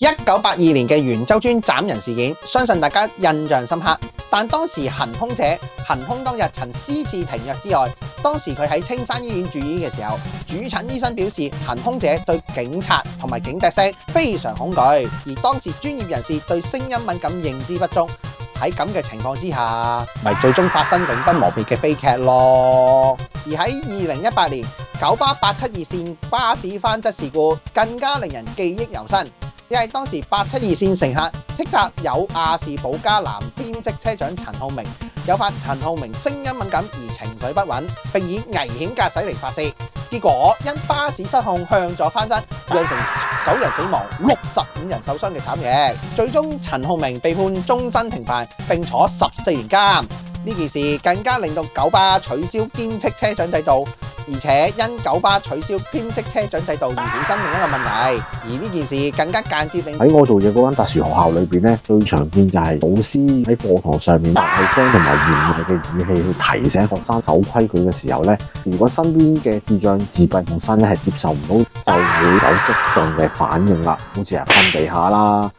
1982年嘅圓洲村斬人事件，相信大家印象深刻。但當時行兇者行兇當日曾私自停藥之外，當時佢喺青山醫院住院嘅時候，主診醫生表示行兇者對警察同埋警笛聲非常恐懼，而當時專業人士對聲音敏感認知不足，喺咁嘅情況之下，咪最終發生永不磨滅嘅悲劇咯。而喺2018年，九巴872線巴士翻側事故更加令人記憶猶新。因為當時872線乘客斥責有亞視保加男編職車長陳浩明，誘發陳浩明聲音敏感而情緒不穩，並以危險駕駛嚟發泄。結果因巴士失控向左翻側，釀成19人死亡、65人受傷嘅慘劇。最終陳浩明被判終身停牌並坐14年監。呢件事更加令到九巴取消兼職車長制度。而且因九巴取消兼職車長制度而衍生另一個問題，而呢件事更加間接令喺我做嘢嗰間特殊學校裏邊咧，最常見就係老師喺課堂上面大聲同埋嚴厲嘅語氣去提醒學生守規矩嘅時候咧，如果身邊嘅智障自閉學生咧係接受唔到，就會有激動嘅反應啦，好似係瞓地下啦。